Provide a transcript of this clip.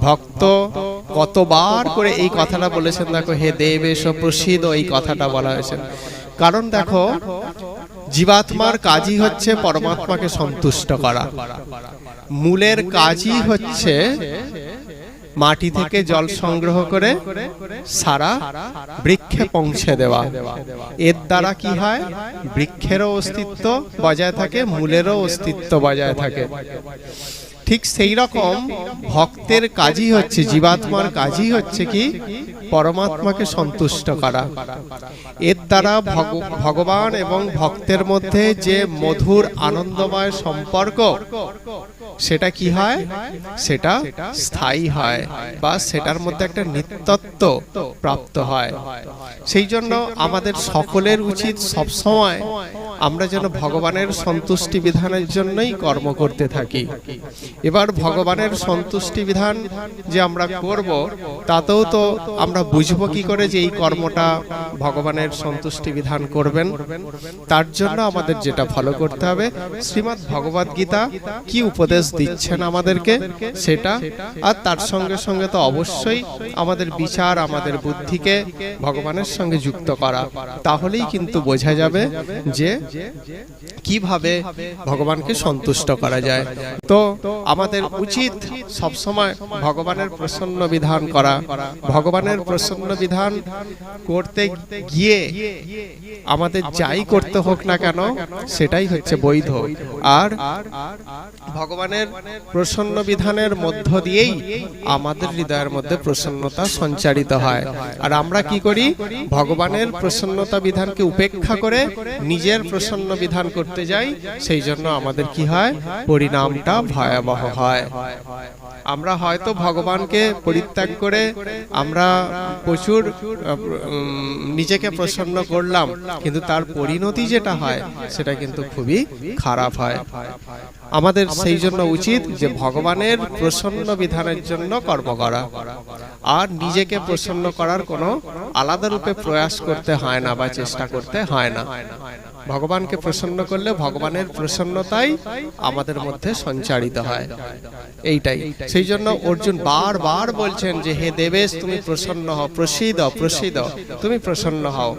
ভক্ত কতবার করে এই কথাটা বলেছেন, দেখো হে দেবেশ প্রসীদ, এই কথাটা বলা হয়েছে। কারণ দেখো জীবাত্মার কাজই হচ্ছে পরমাত্মাকে সন্তুষ্ট করা, মূলের কাজই হচ্ছে মাটি থেকে জল সংগ্রহ করে সারা বৃক্ষে পৌঁছে দেওয়া। এর দ্বারা কি হয়, বৃক্ষেরও অস্তিত্ব বজায় থাকে, মূলেরও অস্তিত্ব বজায় থাকে। ঠিক সেই রকম ভক্তের কাজই হচ্ছে, জীবাত্মার কাজই হচ্ছে কি, পরমাত্মাকে সন্তুষ্ট করা। এর দ্বারা ভগবান এবং ভক্তের মধ্যে যে মধুর আনন্দময় সম্পর্ক, সেটা কি হয়, সেটা স্থায়ী হয়, বা সেটার মধ্যে একটা নিত্যত্ব প্রাপ্ত হয়। সেই জন্য আমাদের সকলের উচিত সবসময় আমরা যেন ভগবানের সন্তুষ্টি বিধানের জন্যই কর্ম করতে থাকি। এবার ভগবানের সন্তুষ্টি বিধান যে আমরা করব, তাতেও তো আমরা বুঝবো কি করে যে এই কর্মটা ভগবানের সন্তুষ্টি বিধান করবেন। তার জন্য আমাদের যেটা ফলো করতে হবে, শ্রীমদ্ ভগবদ গীতা কি উপদেশ দিচ্ছেন আমাদেরকে সেটা, আর তার সঙ্গে সঙ্গে তো অবশ্যই আমাদের বিচার, আমাদের বুদ্ধিকে ভগবানের সঙ্গে যুক্ত করা। তাহলেই কিন্তু বোঝা যাবে যে কিভাবে ভগবানকে সন্তুষ্ট করা যায়। তো আমাদের উচিত সবসময় ভগবানের প্রসন্ন বিধান করা। ভগবানের প্রসন্ন বিধান করতে গিয়ে আমাদের যাই করতে হোক না কেন, সেটাই হচ্ছে বৈধ। আর ভগবানের প্রসন্ন বিধানের মধ্য দিয়েই আমাদের হৃদয়ের মধ্যে প্রসন্নতা সঞ্চারিত হয়। আর আমরা কি করি, ভগবানের প্রসন্নতা বিধানকে উপেক্ষা করে নিজের প্রসন্ন বিধান করতে যাই। সেই জন্য আমাদের কি হয়, পরিণামটা ভয়াবহ হয়। আমরা হয়তো ভগবানকে পরিত্যাগ করে আমরা প্রচুর নিজেকে প্রসন্ন করলাম, কিন্তু তার পরিণতি যেটা হয় সেটা কিন্তু খুবই খারাপ হয়। আমাদের সেই জন্য উচিত যে ভগবানের প্রসন্ন বিধানের জন্য কর্ম করা, আর নিজেকে প্রসন্ন করার কোনো আলাদা রূপে প্রয়াস করতে হয় না বা চেষ্টা করতে হয় না। ভগবানকে প্রসন্ন করলে ভগবানের প্রসন্নতাই আমাদের মধ্যে সঞ্চারিত হয়, এইটাই। সেই জন্য অর্জুন বারবার বলছেন যে হে দেবেশ, তুমি প্রসন্ন হও, প্রসীদ প্রসীদ, তুমি প্রসন্ন হও।